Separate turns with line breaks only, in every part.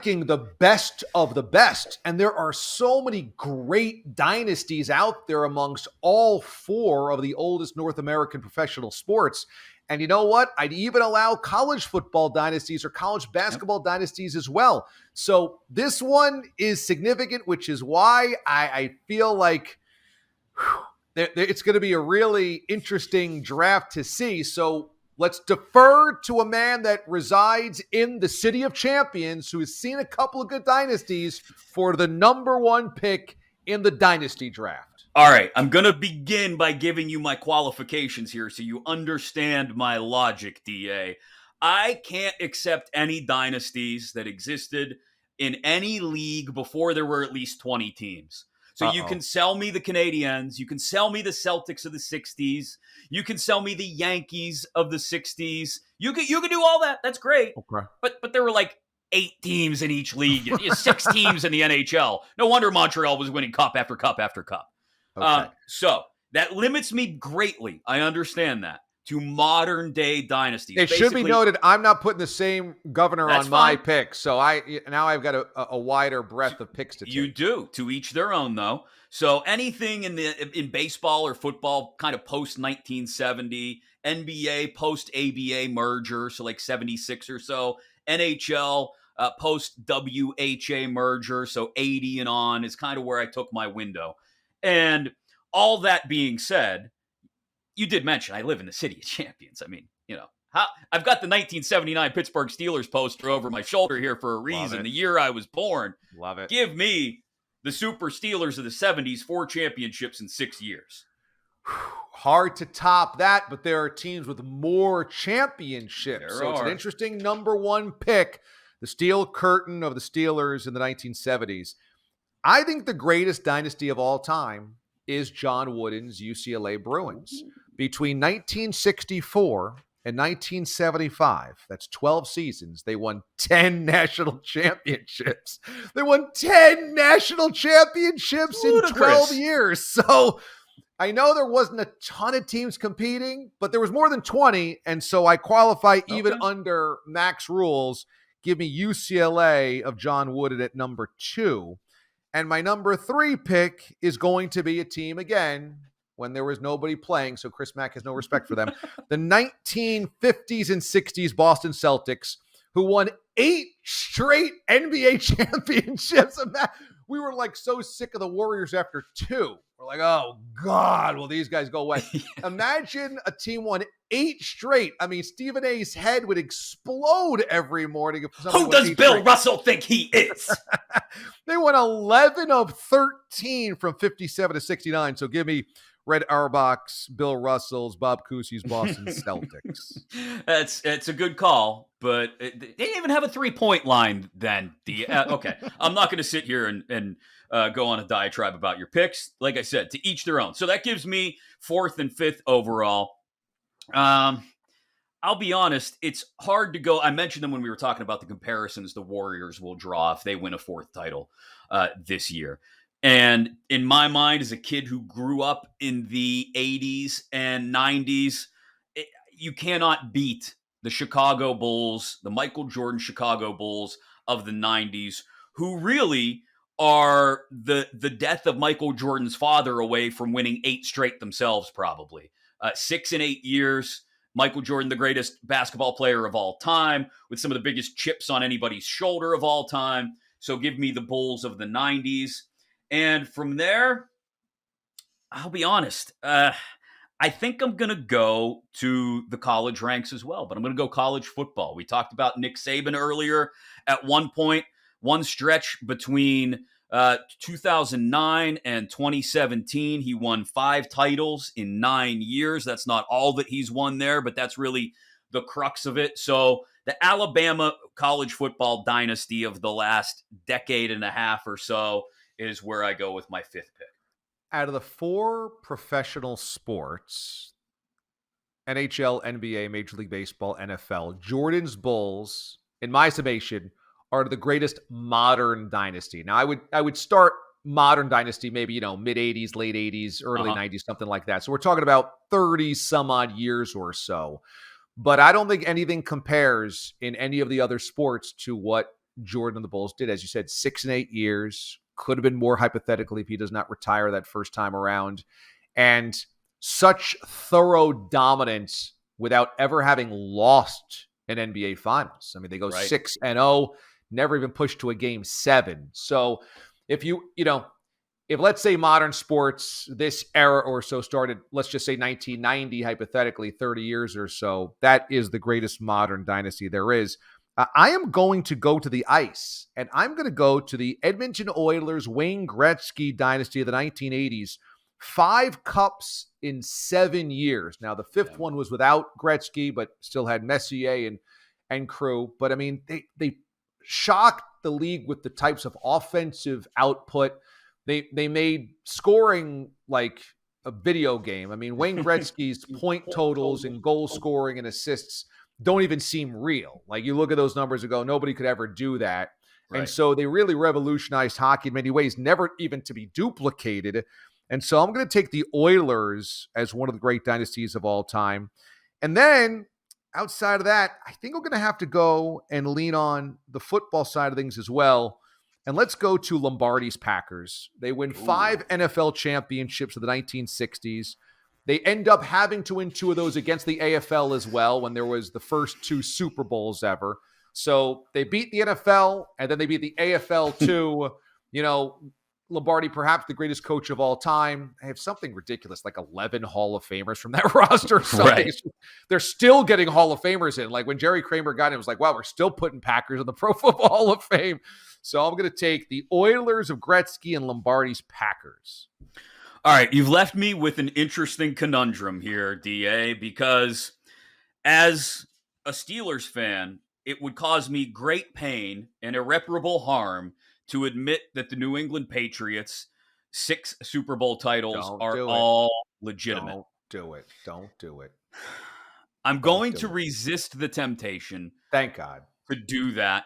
the best of the best. And there are so many great dynasties out there amongst all four of the oldest North American professional sports. And you know what? I'd even allow college football dynasties or college basketball dynasties as well. So this one is significant, which is why I feel like it's going to be a really interesting draft to see. So let's defer to a man that resides in the city of champions who has seen a couple of good dynasties for the number one pick in the dynasty draft.
All right, I'm going to begin by giving you my qualifications here so you understand my logic, DA. I can't accept any dynasties that existed in any league before there were at least 20 teams. So you can sell me the Canadiens, you can sell me the Celtics of the 60s, you can sell me the Yankees of the 60s. You can do all that. That's great.
Okay.
But there were like 8 teams in each league, 6 teams in the NHL. No wonder Montreal was winning cup after cup after cup.
Okay.
So that limits me greatly. I understand that. To modern day dynasties.
It should be noted, I'm not putting the same governor on my pick, so now I've got a wider breadth of picks to take.
You do. To each their own, though. So anything in baseball or football, kind of post 1970, NBA post ABA merger, so like 76 or so, NHL post WHA merger, so 80 and on is kind of where I took my window. And all that being said, you did mention I live in the city of champions. I mean, I've got the 1979 Pittsburgh Steelers poster over my shoulder here for a reason. The year I was born.
Love it.
Give me the Super Steelers of the 70s, 4 championships in 6 years.
Hard to top that, but there are teams with more championships. So it's an interesting number one pick, the Steel Curtain of the Steelers in the 1970s. I think the greatest dynasty of all time is John Wooden's UCLA Bruins. Between 1964 and 1975, that's 12 seasons, they won 10 national championships. They won 10 national championships in 12 years. So I know there wasn't a ton of teams competing, but there was more than 20, and so I qualify even under Mack's rules. Give me UCLA of John Wooden at number 2. And my number 3 pick is going to be a team, again, when there was nobody playing, so Chris Mack has no respect for them. The 1950s and 60s Boston Celtics, who won 8 straight NBA championships. We were like so sick of the Warriors after 2. We're like, oh, God, will these guys go away? Imagine a team won 8 straight. I mean, Stephen A's head would explode every morning.
Who does Bill Russell think he is?
They won 11 of 13 from 57 to 69. So give me Red Auerbach's, Bill Russell's, Bob Cousy's Boston Celtics.
It's a good call, but they didn't even have a 3-point line then. Okay, I'm not going to sit here and go on a diatribe about your picks. Like I said, to each their own. So that gives me 4th and 5th overall. I'll be honest, it's hard to go. I mentioned them when we were talking about the comparisons the Warriors will draw if they win a 4th title this year. And in my mind, as a kid who grew up in the 80s and 90s, you cannot beat the Chicago Bulls, the Michael Jordan Chicago Bulls of the 90s, who really are the death of Michael Jordan's father away from winning 8 straight themselves, probably. 6 and 8 years, Michael Jordan, the greatest basketball player of all time, with some of the biggest chips on anybody's shoulder of all time. So give me the Bulls of the 90s. And from there, I'll be honest, I think I'm going to go to the college ranks as well, but I'm going to go college football. We talked about Nick Saban earlier. At one point, one stretch between 2009 and 2017, he won 5 titles in 9 years. That's not all that he's won there, but that's really the crux of it. So the Alabama college football dynasty of the last decade and a half or so is where I go with my 5th pick.
Out of the 4 professional sports, NHL, NBA, Major League Baseball, NFL, Jordan's Bulls, in my summation, are the greatest modern dynasty. Now, I would start modern dynasty maybe, mid-'80s, late 80s, early 90s, something like that. So we're talking about 30 some odd years or so. But I don't think anything compares in any of the other sports to what Jordan and the Bulls did. As you said, 6 and 8 years. Could have been more hypothetically if he does not retire that first time around. And such thorough dominance without ever having lost an NBA Finals. I mean, they go 6-0, never even pushed to a Game 7. So if if let's say modern sports, this era or so started, let's just say 1990, hypothetically, 30 years or so, that is the greatest modern dynasty there is. I am going to go to the ice, and I'm going to go to the Edmonton Oilers Wayne Gretzky dynasty of the 1980s. 5 cups in 7 years. Now, the 5th one was without Gretzky, but still had Messier and crew. But, I mean, they shocked the league with the types of offensive output. They made scoring like a video game. I mean, Wayne Gretzky's point totals and goal scoring and assists don't even seem real. Like, you look at those numbers and go, nobody could ever do that. Right. And so they really revolutionized hockey in many ways, never even to be duplicated. And so I'm going to take the Oilers as one of the great dynasties of all time. And then outside of that, I think I'm going to have to go and lean on the football side of things as well. And let's go to Lombardi's Packers. They win 5 NFL championships of the 1960s. They end up having to win 2 of those against the AFL as well when there was the first 2 Super Bowls ever. So they beat the NFL and then they beat the AFL too. Lombardi, perhaps the greatest coach of all time. They have something ridiculous, like 11 Hall of Famers from that roster. So they're still getting Hall of Famers in. Like when Jerry Kramer got in, it was like, wow, we're still putting Packers in the Pro Football Hall of Fame. So I'm going to take the Oilers of Gretzky and Lombardi's Packers.
All right, you've left me with an interesting conundrum here, DA, because as a Steelers fan, it would cause me great pain and irreparable harm to admit that the New England Patriots' 6 Super Bowl titles are all legitimate.
Don't do it.
I'm going to resist the temptation.
Thank God.
To do that.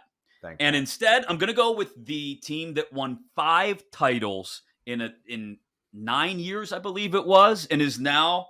And instead, I'm going to go with the team that won 5 titles in 9 years, I believe it was, and is now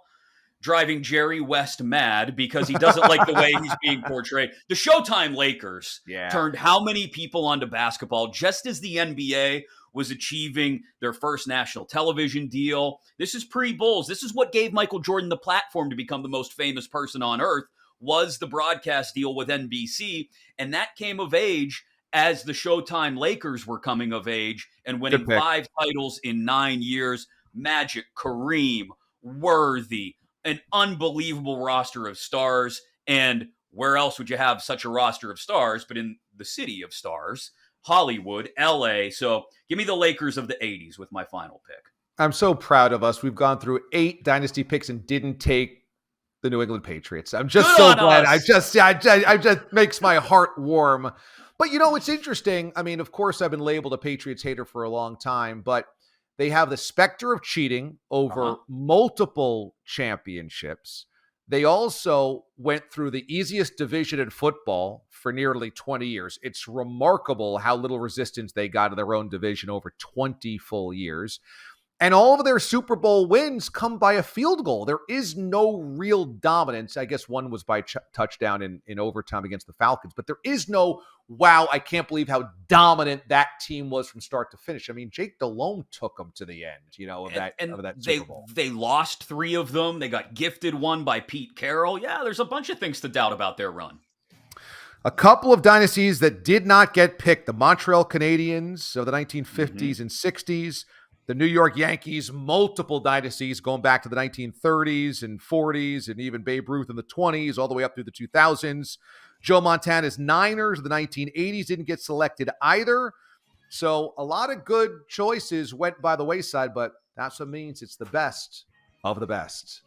driving Jerry West mad because he doesn't like the way he's being portrayed. The Showtime Lakers turned how many people onto basketball just as the NBA was achieving their first national television deal. This is pre-Bulls. This is what gave Michael Jordan the platform to become the most famous person on earth, was the broadcast deal with NBC. And that came of age as the Showtime Lakers were coming of age and winning 5 titles in 9 years. Magic, Kareem, Worthy, an unbelievable roster of stars. And where else would you have such a roster of stars but in the city of stars, Hollywood, LA? So give me the Lakers of the 80s with my final pick.
I'm so proud of us. We've gone through 8 dynasty picks and didn't take the New England Patriots. I'm just so glad. I just makes my heart warm. But it's interesting. I mean, of course, I've been labeled a Patriots hater for a long time, but they have the specter of cheating over multiple championships. They also went through the easiest division in football for nearly 20 years. It's remarkable how little resistance they got to their own division over 20 full years. And all of their Super Bowl wins come by a field goal. There is no real dominance. I guess one was by touchdown in overtime against the Falcons. But there is no, wow, I can't believe how dominant that team was from start to finish. I mean, Jake Delhomme took them to the end, of that Super Bowl.
They lost 3 of them. They got gifted one by Pete Carroll. Yeah, there's a bunch of things to doubt about their run.
A couple of dynasties that did not get picked. The Montreal Canadiens of the 1950s and 60s. The New York Yankees, multiple dynasties going back to the 1930s and 40s and even Babe Ruth in the 20s all the way up through the 2000s. Joe Montana's Niners of the 1980s didn't get selected either. So a lot of good choices went by the wayside, but that's what means it's the best of the best.